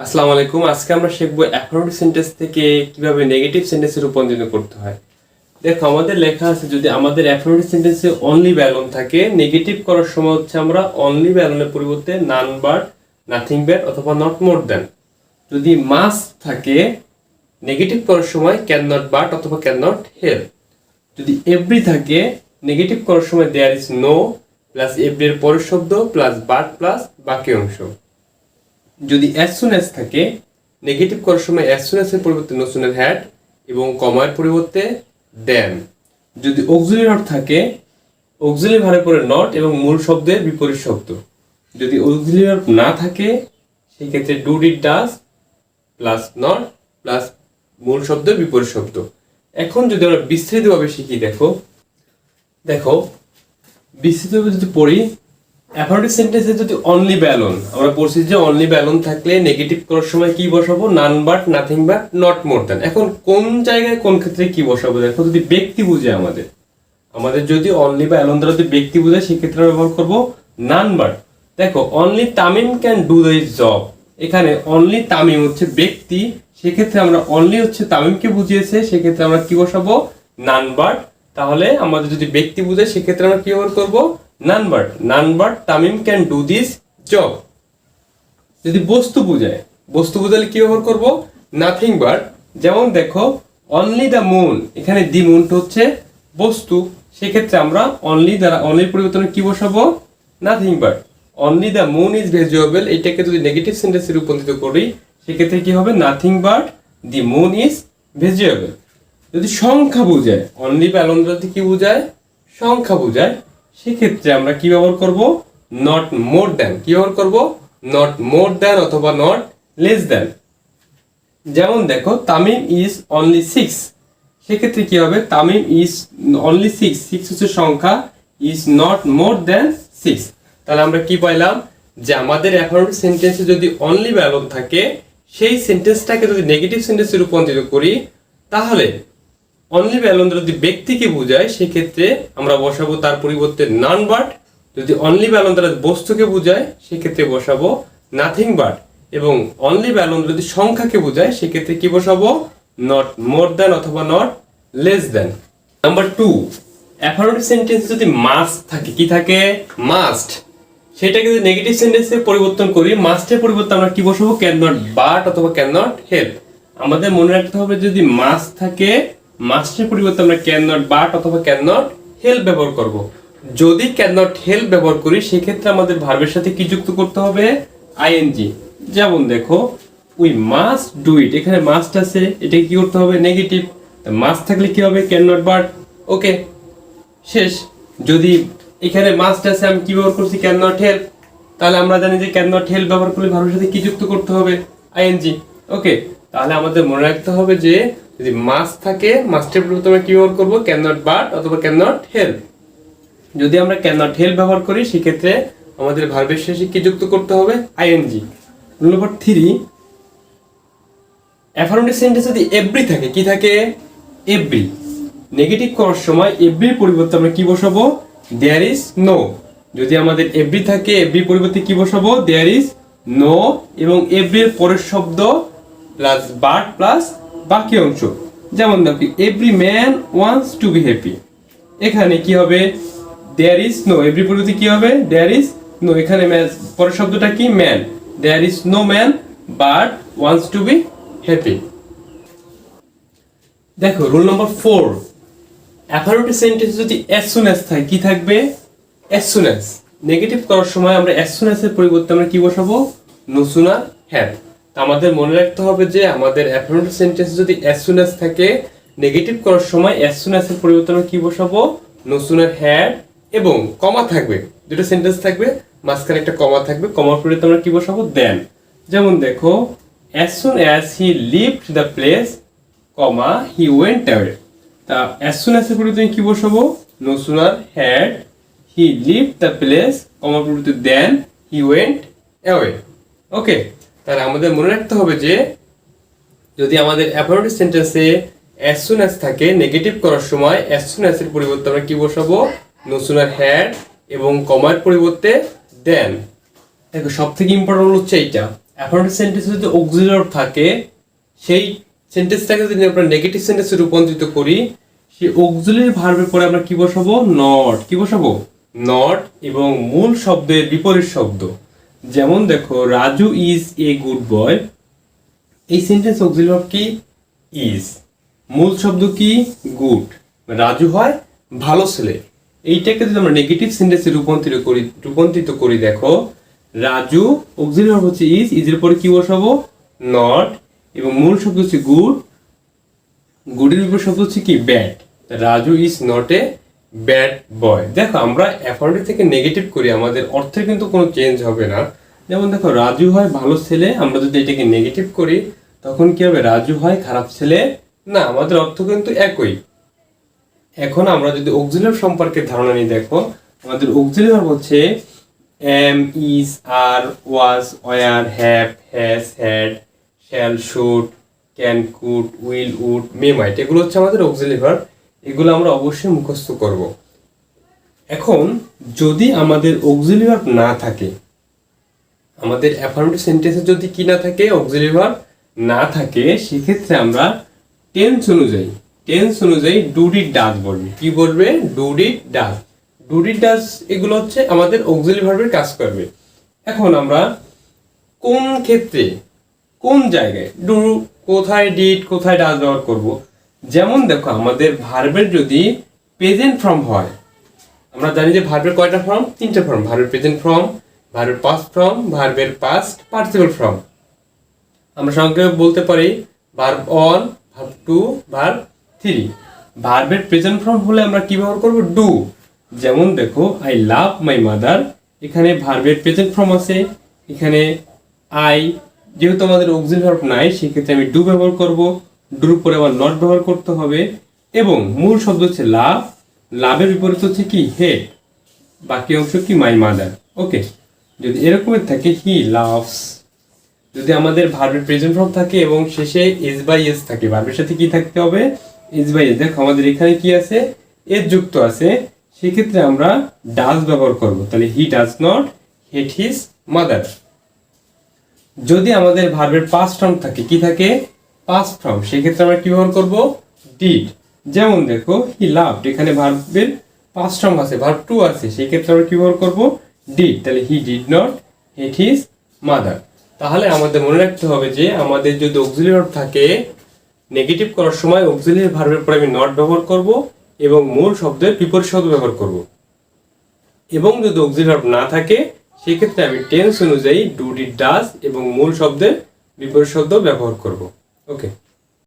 আসসালামু আলাইকুম। আজকে আমরা শিখবো অ্যাফার্মেটিভ সেন্টেন্স থেকে কিভাবে নেগেটিভ সেন্টেন্সে রূপান্তরিত করতে হয়। দেখো, আমাদের লেখা আছে যদি আমাদের অ্যাফার্মেটিভ সেন্টেন্সে অনলি ব্যালন থাকে, নেগেটিভ করার সময় হচ্ছে আমরা অনলি ব্যালনের পরিবর্তে নান বাট, নাথিং বাট অথবা নট মোর দ্যান। যদি মাস্ট থাকে, নেগেটিভ করার সময় ক্যান নট বাট অথবা ক্যান নট হেল্প। যদি এভরি থাকে, নেগেটিভ করার সময় there is no plus every এর পরের শব্দ প্লাস বাট প্লাস বাকি অংশ। যদি অ্যাজ সুন অ্যাজ থাকে, নেগেটিভ করার সময় অ্যাজ সুন অ্যাজ এর পরিবর্তে নো সুন হ্যাড এবং কমার পরিবর্তে দেন। যদি অক্সিলারি ভার্ব থাকে, অক্সিলারি ভার্বের পরে নট এবং মূল শব্দের বিপরীত শব্দ। যদি অক্সিলারি ভার্ব না থাকে, সেই ক্ষেত্রে do did does plus not plus মূল শব্দের বিপরীত শব্দ। এখন যদি আমরা বিস্তারিতভাবে শিখি, দেখো বিস্তৃতভাবে যদি পড়ি, অ্যাফার্মেটিভ সেন্টেন্সে যদি অনলি ব্যালন, আমরা পড়ছি যে অনলি ব্যালন থাকলে নেগেটিভ করার সময় কি বসাবো? নান but, nothing but, not more than. এখন কোন জায়গায় কোন ক্ষেত্রে কি বসাবো? দেখো, যদি ব্যক্তি বুঝে আমাদের যদি অনলি বা অ্যালন দ্বারা যদি ব্যক্তি বোঝায়, সেক্ষেত্রে ব্যবহার করবো নান বাট। দেখো, only Tamim can do this job, এখানে অনলি তামিম হচ্ছে ব্যক্তি, সেক্ষেত্রে আমরা অনলি হচ্ছে তামিমকে বুঝিয়েছে, সেক্ষেত্রে আমরা কি বসাবো? None but. তাহলে আমাদের যদি ব্যক্তি বুঝায়, সেক্ষেত্রে আমরা কি ব্যবহার করবো? None but Tamim can do this job. যদি বস্তু বুঝালে কি ব্যবহার করবো? Nothing but. যেমন দেখো, অনলি দ্য মুন, এখানে দি মুনটা হচ্ছে বস্তু, সেক্ষেত্রে আমরা অনলির পরিবর্তনে কি বসাবো? Nothing but. Only the moon is visible, এটাকে যদি নেগেটিভ সেন্টেন্সে রূপান্তরিত করি, সেক্ষেত্রে কি হবে? Nothing but the moon is visible. যদি সংখ্যা বুঝায়, অনলি বা অ্যালন দ্বারা কি বুঝায়? সংখ্যা বুঝায়, সেক্ষেত্রে আমরা কি ব্যবহার করব? Not more than. কি ব্যবহার করব? নট মোর দ্যান অথবা নট লেস দ্যান। যেমন দেখো, তামিম ইজ অনলি 6, সেক্ষেত্রে কি হবে? তামিম ইজ অনলি 6, 6 হচ্ছে সংখ্যা, ইজ নট মোর দ্যান 6। তাহলে আমরা কি পাইলাম? যে আমাদের অ্যাফার্মেটিভ সেন্টেন্সে যদি অনলি ব্যালন থাকে, সেই সেন্টেন্সটাকে যদি নেগেটিভ সেন্টেন্সে রূপান্তরিত করি, তাহলে অনলি ব্যালন যদি ব্যক্তিকে বোঝায়, সেক্ষেত্রে আমরা বসাবো তার পরিবর্তে নান বাট। যদি অনলি ব্যালন দ্বারা বস্তুকে বোঝায়, সেক্ষেত্রে বসাবো নাথিং বাট। এবং অনলি ব্যালন যদি সংখ্যাকে বোঝায়, সেক্ষেত্রে কি বসাবো? নট মোর দ্যান অথবা not less than. Number 2, affirmative sentence যদি মাস্ট থাকে, কি থাকে? মাস্ট। সেটাকে যদি নেগেটিভ সেন্টেন্সে পরিবর্তন করি, মাস্টের পরিবর্তে আমরা কি বসাবো? ক্যান নট বাট অথবা ক্যান নট হেল্প। আমাদের মনে রাখতে হবে, যদি মাস্ট থাকে, মাস্টের পরিবর্তে আমরা ক্যান নট বাট অথবা ক্যান নট হেল্প ব্যবহার করব। যদি ক্যান নট হেল্প ব্যবহার করি, সেক্ষেত্রে আমাদের ভার্বের সাথে কি যুক্ত করতে হবে? আইএনজি। যেমন দেখো, উই মাস্ট ডু ইট, এখানে মাস্ট আছে, এটাকে কি করতে হবে? নেগেটিভ। মাস্ট থাকলে কি হবে? Can not but. ওকে, শেষ। যদি এখানে মাস্ট আছে, আমি কি ব্যবহার করছি? Can not help. তাহলে আমরা জানি যে ক্যান নট হেল্প ব্যবহার করলে ভার্বের সাথে কি যুক্ত করতে হবে? আইএনজি। ওকে, তাহলে আমাদের মনে রাখতে হবে যে যদি মাস্ট থাকে, মাস্টের পরিবর্তে আমরা কি ব্যবহার করবো? ক্যান নট বাট অথবা ক্যান নট হেল্প। যদি আমরা ক্যান নট হেল্প ব্যবহার করি, সেক্ষেত্রে আমাদের ভার্বের শেষে কি যুক্ত করতে হবে? ING. Rule number 3, affirmative sentence যদি এভরি থাকে, কি থাকে? এভরি। নেগেটিভ করার সময় এভরির পরিবর্তে আমরা কি বসাবো? There is no. যদি আমাদের এভরি থাকে, এভরির পরিবর্তে কি বসাবো? দেয়ার ইজ নো এবং এভরির পরের শব্দ প্লাস বাট প্লাস বাকি অংশ। যেমন দেখি, every man wants to be happy, এখানে কি হবে? There is no. এভরি পরিবর্তে কি হবে? There is no. এখানে পরের শব্দটা কি? Man. There is no man but wants to be happy. দেখো, রুল নাম্বার 4, অ্যাফার্মেটিভ সেন্টেন্স যদি অ্যাজ সুন অ্যাজ থাকে, কি থাকবে? As soon as. নেগেটিভ করার সময় আমরা অ্যাজ সুন অ্যাজ এর পরিবর্তে আমরা কি বসাবো? No sooner had. আমাদের মনে রাখতে হবে যে আমাদের অ্যাফার্মেটিভ সেন্টেন্স যদি অ্যাজ সুন অ্যাজ থাকে, নেগেটিভ করার সময় অ্যাজ সুন অ্যাজ এর পরিবর্তে আমরা কি বসাবো? নো সুনার হ্যাড এবং কমা থাকবে। দুটো সেন্টেন্স থাকবে, মাঝখানে একটা কমা থাকবে, কমার পরিবর্তে আমরা কি বসাবো? দেন। যেমন দেখো, as soon as he lived the place, comma he went away. তা অ্যাজ সুন অ্যাজ এর পরিবর্তে কি বসাবো? No sooner had he lived the place, কমার পরিবর্তে দেন হি ওয়েন্ট অ্যাওয়ে। ওকে, তাহলে আমাদের মনে রাখতে হবে যে যদি আমাদের অ্যাফার্মেটিভ সেন্টেন্সে অ্যাজ সুন অ্যাজ থাকে, নেগেটিভ করার সময় অ্যাজ সুন অ্যাজ এর পরিবর্তে আমরা কি বসাবো? নো সুনার হ্যাড এবং কমার পরিবর্তে দেন। দেখো, সব থেকে ইম্পর্টেন্ট হচ্ছে এইটা, অ্যাফার্মেটিভ সেন্টেন্সে যদি অক্সিলারি ভার্ব থাকে, সেই সেন্টেন্সটাকে যদি আমরা নেগেটিভ সেন্টেন্সে রূপান্তরিত করি, সেই অক্সিলারি ভার্বের পরে আমরা কি বসাবো? নট। কি বসাবো? নট এবং মূল শব্দের বিপরীত শব্দ। যেমন দেখো, Raju is a good boy. এই সেন্টেন্স অক্সিলারি ভার্ব কি? ইজ। মূল শব্দ কি? গুড। রাজু হয় ভালো ছেলে। এইটাকে যদি আমরা নেগেটিভ সেন্টেন্সে রূপান্তরিত করি দেখো, রাজু অক্সিলারি ভার্ব হচ্ছে ইজ, ইজের পরে কি বসাবো? নট এবং মূল শব্দ হচ্ছে গুড, গুডের বিপরীত শব্দ হচ্ছে কি? Bad. Raju is not a bad boy. দেখো, আমরা অ্যাফার্মেটিভ থেকে নেগেটিভ করি, আমাদের অর্থের কিন্তু কোনো চেঞ্জ হবে না। যেমন দেখো, রাজু হয় ভালো ছেলে, আমরা যদি এটাকে নেগেটিভ করি তখন কি হবে? রাজু হয় খারাপ ছেলে না, আমাদের অর্থ কিন্তু একই। এখন আমরা যদি অক্সিলারি সম্পর্কে ধারণা নিই, দেখো আমাদের অক্সিলারি ভার্ব হচ্ছে am, is, are, was, were, have, has, had, shall, should, can, could, will, would, may, might. এগুলো হচ্ছে আমাদের অক্সিলারি ভার্ব। এগুলো আমরা অবশ্যই মুখস্থ করব। এখন যদি আমাদের অক্সিলারি ভার্ব না থাকে, আমাদের অ্যাফার্মেটিভ সেন্টেন্সে যদি কি না থাকে? অক্সিলারি ভার্ব না থাকে, সেক্ষেত্রে আমরা টেন্স অনুযায়ী ডু, ডিড, ডাজ বলবে। কি বলবে? Do, did, does. Do, did, does এগুলো হচ্ছে আমাদের অক্সিলারি ভার্বের কাজ করবে। এখন আমরা কোন ক্ষেত্রে, কোন জায়গায় ডু, কোথায় ডিড, কোথায় ডাজ ব্যবহার করব? যেমন দেখো, আমাদের ভার্বের যদি প্রেজেন্ট ফর্ম হয়, আমরা জানি যে ভার্বের কয়টা ফর্ম? 3টা ফর্ম। ভার্বের প্রেজেন্ট ফর্ম, ভার্বের পাস্ট ফর্ম, ভার্বের পাস্ট পার্টিসিপল ফর্ম। আমরা সংক্ষেপে বলতে পারি ভার্ব 1, ভার্ব 2, ভার্ব 3। ভার্বের প্রেজেন্ট ফর্ম হলে আমরা কি ব্যবহার করব? ডু। যেমন দেখো, আই লাভ মাই মাদার। এখানে ভার্বের প্রেজেন্ট ফর্ম আছে, এখানে আই, যেহেতু আমাদের অক্সিলারি ভার্ব নাই, সেক্ষেত্রে আমি ডু ব্যবহার করব। ডুর পরে আবার নট ব্যবহার করতে হবে এবং মূল শব্দ হচ্ছে লাভ। লাভের বিপরীত হচ্ছে কি? হেট। বাকি অংশ কি? My mother. ওকে, যদি এরকমের থাকে হি লাভস। যদি আমাদের ভার্বের প্রেজেন্ট ফর্ম থাকে এবং শেষে এস বাই এস থাকে, ভার্বের সাথে কি থাকতে হবে? S by S. দেখো আমাদের এখানে কি আছে? এস যুক্ত আছে, সেক্ষেত্রে আমরা ডাজ ব্যবহার করব। তাহলে he does not hate his mother. যদি আমাদের ভার্বের পাস্ট ফর্ম থাকে, কি থাকে? পাস্ট ফর্ম, সেক্ষেত্রে আমরা কি ব্যবহার করব? ডিড। যেমন দেখো, হি লাভড, এখানে ভার্বের পাস্ট ফর্ম আছে, ভার্ব 2 আছে, সেক্ষেত্রে আমরা কি ব্যবহার করব? ডিড। তাহলে he did not hate his mother. তাহলে আমাদের মনে রাখতে হবে যে আমাদের যদি অক্সিলারি ভার্ব থাকে, নেগেটিভ করার সময় অক্সিলারি ভার্বের পরে আমি নট ব্যবহার করব এবং মূল শব্দের বিপরীত শব্দ ব্যবহার করব। এবং যদি অক্সিলারি ভার্ব না থাকে, সেক্ষেত্রে আমি টেন্স অনুযায়ী ডু, ডিড, ডাজ এবং মূল শব্দের বিপরীত শব্দ ব্যবহার করব। ওকে।